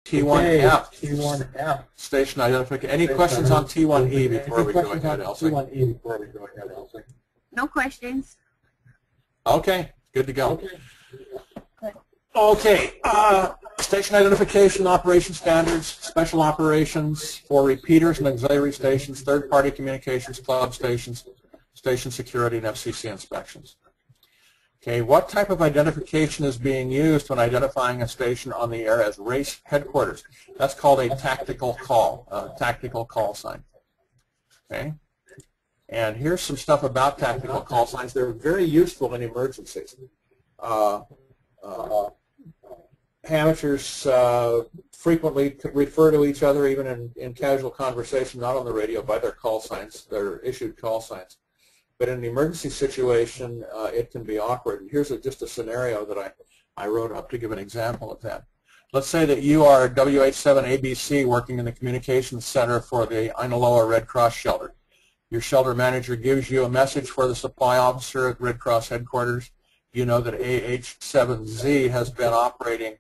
T1F. T1F. Station identification. Any questions on T1E before we go ahead, Elsie? T1E before we go ahead, Elsie. No questions. Okay, good to go. Okay. Okay, station identification operation standards, special operations for repeaters and auxiliary stations, third-party communications, club stations, station security, and FCC inspections. Okay, what type of identification is being used when identifying a station on the air as race headquarters? That's called a tactical call sign. Okay, and here's some stuff about tactical call signs. They're very useful in emergencies. Amateurs frequently refer to each other, even in casual conversation, not on the radio, by their call signs, their issued call signs. But in an emergency situation, it can be awkward. And here's just a scenario that I wrote up to give an example of that. Let's say that you are WH7ABC working in the communications center for the Ainaloa Red Cross shelter. Your shelter manager gives you a message for the supply officer at Red Cross headquarters. You know that AH7Z has been operating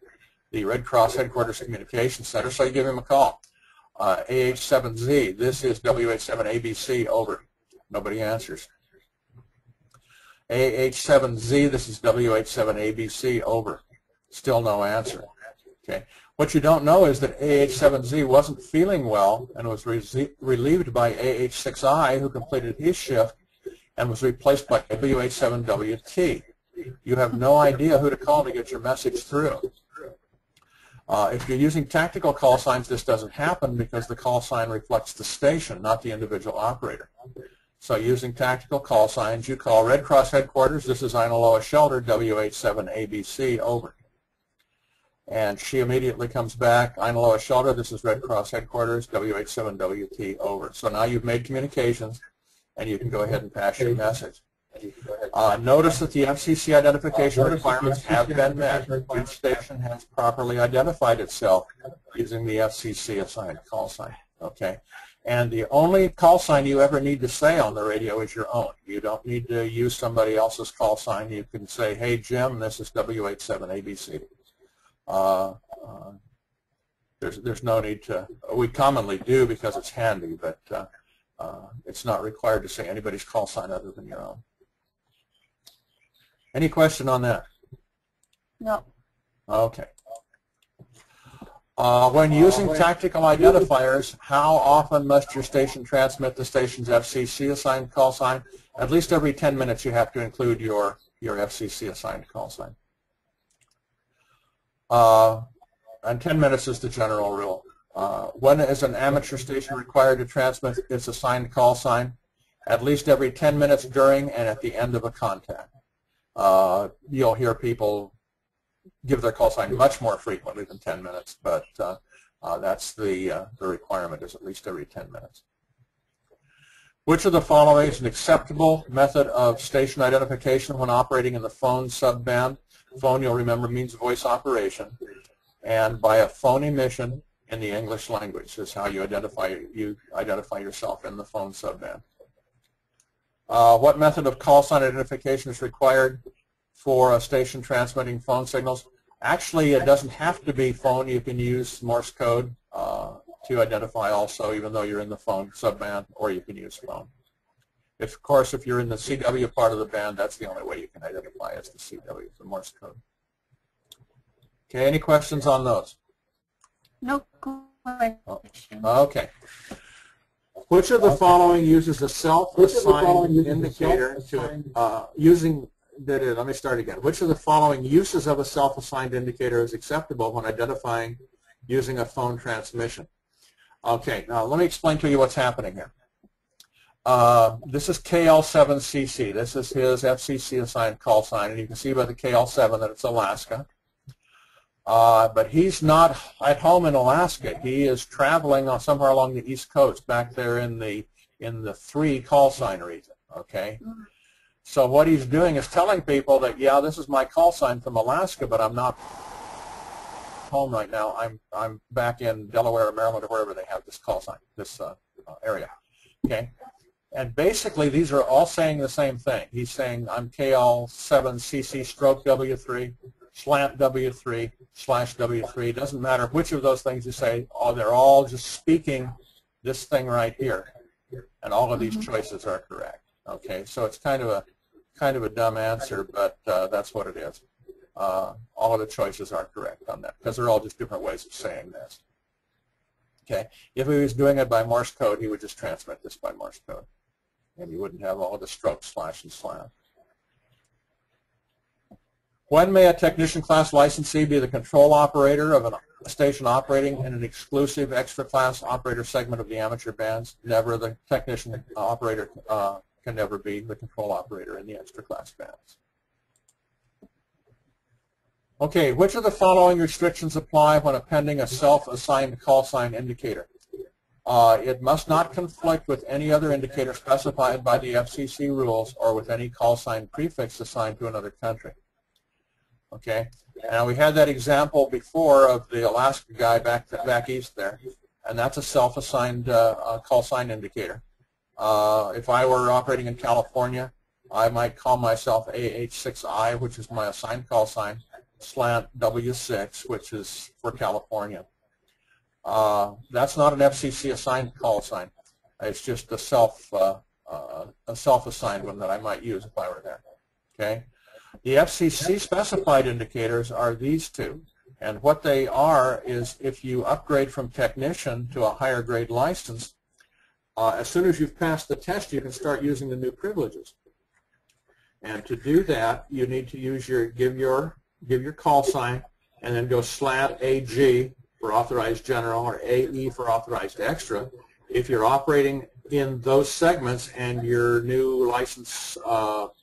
the Red Cross headquarters communications center, so you give him a call. AH7Z, this is WH7ABC, over. Nobody answers. AH7Z, this is WH7ABC, over. Still no answer. Okay. What you don't know is that AH7Z wasn't feeling well and was relieved by AH6I, who completed his shift and was replaced by WH7WT. You have no idea who to call to get your message through. If you're using tactical call signs, this doesn't happen because the call sign reflects the station, not the individual operator. So using tactical call signs, you call Red Cross headquarters, this is Ainaloa Shelter, WH7ABC, over. And she immediately comes back, Ainaloa Shelter, this is Red Cross headquarters, WH7WT, over. So now you've made communications, and you can go ahead and pass your message. Notice that the FCC identification requirements have been met. Each station has properly identified itself using the FCC assigned call sign. Okay, and the only call sign you ever need to say on the radio is your own. You don't need to use somebody else's call sign. You can say, "Hey Jim, this is WH7ABC." There's no need to. We commonly do because it's handy, but it's not required to say anybody's call sign other than your own. Any question on that? No. Okay. When using tactical identifiers, how often must your station transmit the station's FCC assigned call sign? At least every 10 minutes you have to include your FCC assigned call sign. And 10 minutes is the general rule. When is an amateur station required to transmit its assigned call sign? At least every 10 minutes during and at the end of a contact. You'll hear people give their call sign much more frequently than 10 minutes, but that's the requirement, is at least every 10 minutes. Which of the following is an acceptable method of station identification when operating in the phone subband? Phone, you'll remember, means voice operation, and by a phone emission in the English language is how you identify yourself in the phone subband. What method of call sign identification is required for a station transmitting phone signals? Actually, it doesn't have to be phone. You can use Morse code to identify also, even though you're in the phone subband, or you can use phone. Of course, if you're in the CW part of the band, that's the only way you can identify as the CW, the Morse code. Okay, any questions on those? No questions. Okay. Which of the following uses a self-assigned indicator to let me start again. Which of the following uses of a self-assigned indicator is acceptable when identifying using a phone transmission? Okay, now let me explain to you what's happening here. This is KL7CC. This is his FCC assigned call sign, and you can see by the KL7 that it's Alaska. But he's not at home in Alaska. He is traveling somewhere along the East Coast, back there in the 3 call sign region. Okay, so what he's doing is telling people that, yeah, this is my call sign from Alaska, but I'm not home right now. I'm back in Delaware or Maryland or wherever they have this call sign, this area. Okay, and basically these are all saying the same thing. He's saying I'm KL7CC stroke W3. slant W3, slash W3. Doesn't matter which of those things you say. Oh, they're all just speaking this thing right here, and all of these choices are correct. Okay, so it's kind of a dumb answer, but that's what it is. All of the choices are correct on that because they're all just different ways of saying this. Okay, if he was doing it by Morse code, he would just transmit this by Morse code, and you wouldn't have all the strokes, slash, and slant. When may a technician class licensee be the control operator of a station operating in an exclusive extra class operator segment of the amateur bands? Never. The technician operator can never be the control operator in the extra class bands. Okay, which of the following restrictions apply when appending a self-assigned call sign indicator? It must not conflict with any other indicator specified by the FCC rules or with any call sign prefix assigned to another country. Okay, now we had that example before of the Alaska guy back east there, and that's a self-assigned call sign indicator. If I were operating in California, I might call myself AH6I, which is my assigned call sign, slant W6, which is for California. That's not an FCC assigned call sign. It's just a self-assigned one that I might use if I were there. Okay. The FCC specified indicators are these two, and what they are is if you upgrade from technician to a higher grade license, as soon as you've passed the test, you can start using the new privileges. And to do that, you need to use give your call sign, and then go slant AG for authorized general or AE for authorized extra. If you're operating in those segments and your new license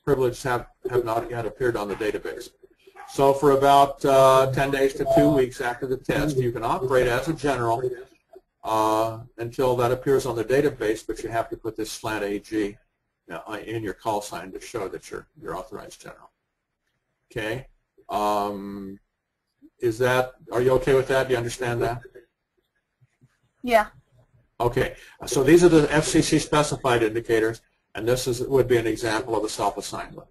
privileges have not yet appeared on the database. So for about 10 days to 2 weeks after the test, you can operate as a general until that appears on the database, but you have to put this slant AG in your call sign to show that you're authorized general. Okay. Are you okay with that? Do you understand that? Yeah. Okay, so these are the FCC specified indicators, and this would be an example of a self-assigned one.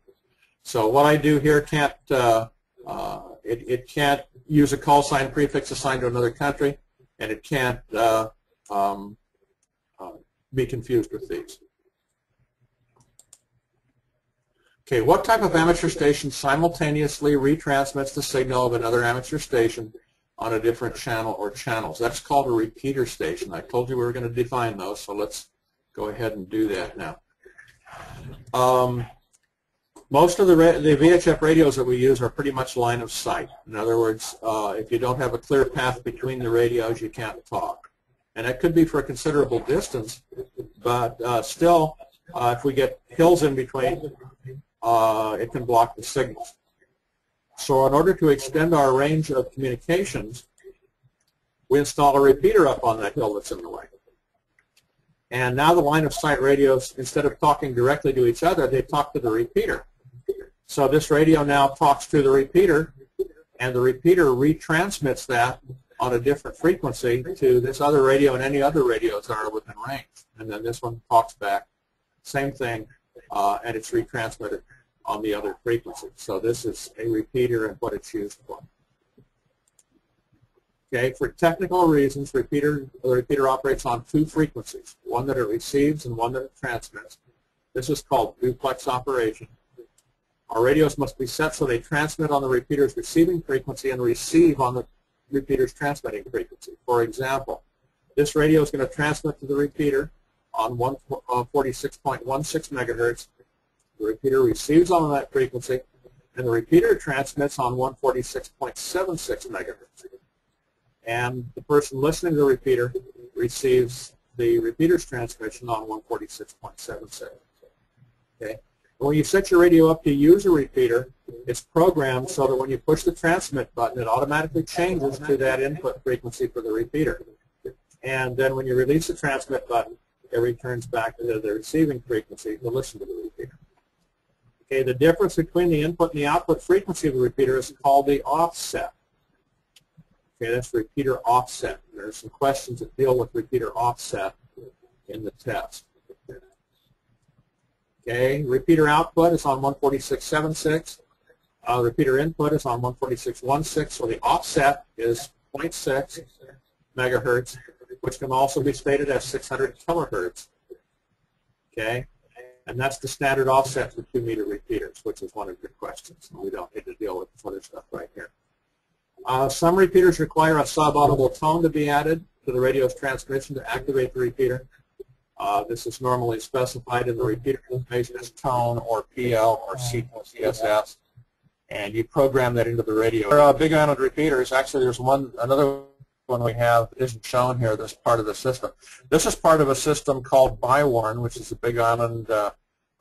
So what I do here can't it can't use a call sign prefix assigned to another country, and it can't be confused with these. Okay, what type of amateur station simultaneously retransmits the signal of another amateur station on a different channel or channels? That's called a repeater station. I told you we were going to define those, so let's go ahead and do that now. Most of the VHF radios that we use are pretty much line of sight. In other words, if you don't have a clear path between the radios, you can't talk. And that could be for a considerable distance, but still, if we get hills in between, it can block the signals. So in order to extend our range of communications, we install a repeater up on that hill that's in the way. And now the line of sight radios, instead of talking directly to each other, they talk to the repeater. So this radio now talks to the repeater, and the repeater retransmits that on a different frequency to this other radio and any other radios that are within range. And then this one talks back, same thing, and it's retransmitted on the other frequency. So this is a repeater and what it's used for. Okay, for technical reasons, the repeater operates on two frequencies, one that it receives and one that it transmits. This is called duplex operation. Our radios must be set so they transmit on the repeater's receiving frequency and receive on the repeater's transmitting frequency. For example, this radio is going to transmit to the repeater on 146.16 megahertz. The repeater receives on that frequency, and the repeater transmits on 146.76 megahertz. And the person listening to the repeater receives the repeater's transmission on 146.77. Okay. When you set your radio up to use a repeater, it's programmed so that when you push the transmit button, it automatically changes to that input frequency for the repeater. And then when you release the transmit button, it returns back to the receiving frequency to listen to the repeater. Okay, the difference between the input and the output frequency of the repeater is called the offset. Okay, that's repeater offset. There are some questions that deal with repeater offset in the test. Okay, repeater output is on 146.76. Repeater input is on 146.16, so the offset is 0.6 megahertz, which can also be stated as 600 kilohertz. Okay, and that's the standard offset for 2-meter repeaters, which is one of your questions. We don't need to deal with this other stuff right here. Some repeaters require a sub-audible tone to be added to the radio's transmission to activate the repeater. This is normally specified in the repeater information as tone or PL or CSS, and you program that into the radio. There are big anode repeaters. Actually, there's another one we have isn't shown here. That's part of the system. This is part of a system called BIWARN, which is a big island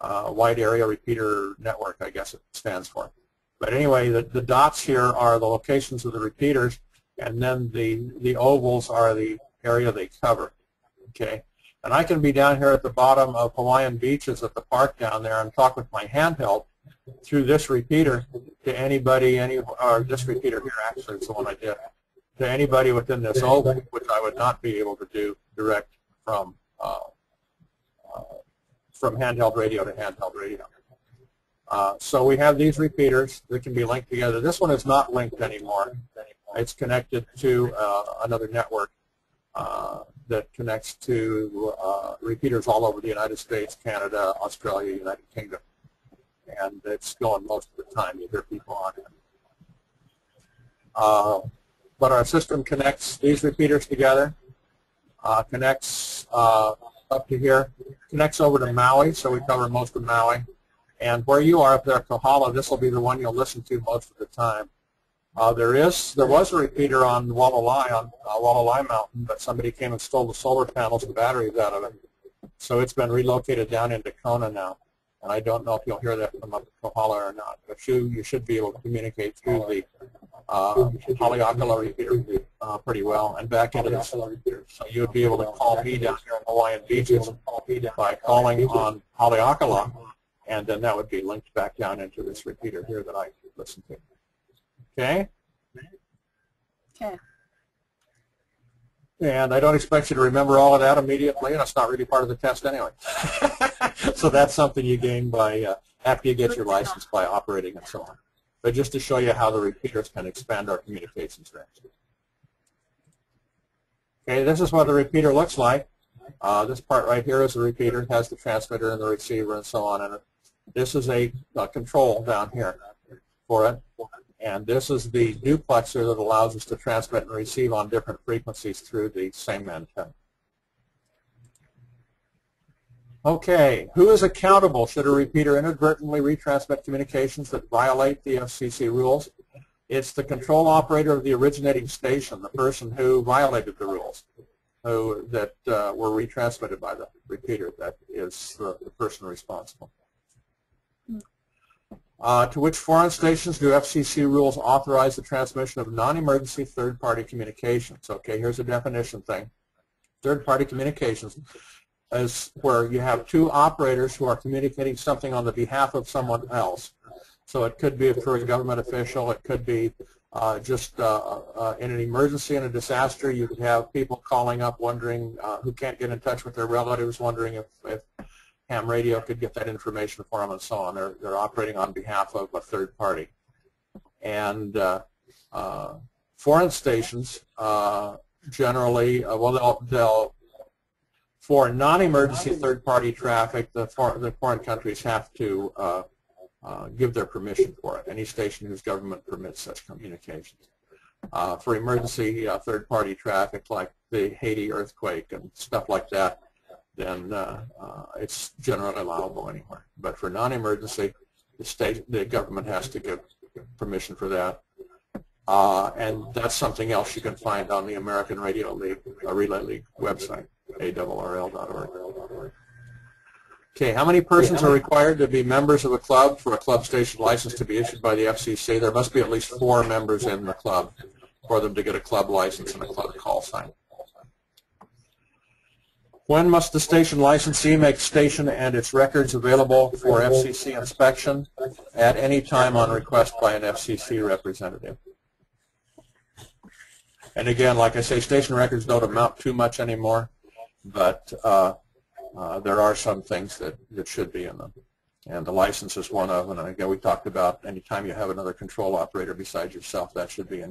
wide area repeater network, I guess it stands for. But anyway, the dots here are the locations of the repeaters, and then the ovals are the area they cover. Okay, and I can be down here at the bottom of Hawaiian Beaches at the park down there and talk with my handheld through this repeater to anybody, or this repeater here actually is the one I did, to anybody within this oval, which I would not be able to do direct from handheld radio to handheld radio. So we have these repeaters that can be linked together. This one is not linked anymore. It's connected to another network that connects to repeaters all over the United States, Canada, Australia, United Kingdom. And it's going most of the time. You hear people on it. But our system connects these repeaters together, connects up to here, connects over to Maui, so we cover most of Maui. And where you are up there, Kohala, this will be the one you'll listen to most of the time. There was a repeater on Walalai, on Walalai Mountain, but somebody came and stole the solar panels and batteries out of it. So it's been relocated down into Kona now. And I don't know if you'll hear that from up at Kohala or not, but you should be able to communicate through the Haleakala repeater pretty well and back into the solar repeater. So you would be able to call me down here in Hawaiian Beaches by calling on Haleakala, and then that would be linked back down into this repeater here that I listen to. Okay? Okay. And I don't expect you to remember all of that immediately, and it's not really part of the test anyway. So that's something you gain by after you get your license by operating and so on. But just to show you how the repeaters can expand our communications range. Okay, this is what the repeater looks like. This part right here is the repeater. It has the transmitter and the receiver and so on in it. This is a control down here for it. And this is the duplexer that allows us to transmit and receive on different frequencies through the same antenna. Okay, who is accountable should a repeater inadvertently retransmit communications that violate the FCC rules? It's the control operator of the originating station, the person who violated the rules, that were retransmitted by the repeater. That is the person responsible. To which foreign stations do FCC rules authorize the transmission of non-emergency third-party communications? Okay, here's a definition thing. Third-party communications is where you have two operators who are communicating something on the behalf of someone else. So it could be for a government official. It could be just in an emergency, in a disaster. You could have people calling up wondering who can't get in touch with their relatives, wondering if ham radio could get that information for them and so on. They're operating on behalf of a third party. And foreign stations generally, they'll for non-emergency third-party traffic, the foreign countries have to give their permission for it. Any station whose government permits such communications. For emergency third-party traffic like the Haiti earthquake and stuff like that, then it's generally allowable anywhere. But for non-emergency, the government has to give permission for that. And that's something else you can find on the American Radio League, Relay League website, ARRL.org. Okay, how many persons are required to be members of a club for a club station license to be issued by the FCC? There must be at least 4 members in the club for them to get a club license and a club call sign. When must the station licensee make station and its records available for FCC inspection? At any time on request by an FCC representative. And again, like I say, station records don't amount too much anymore, but there are some things that should be in them. And the license is one of them. And again, we talked about anytime you have another control operator besides yourself, that should be in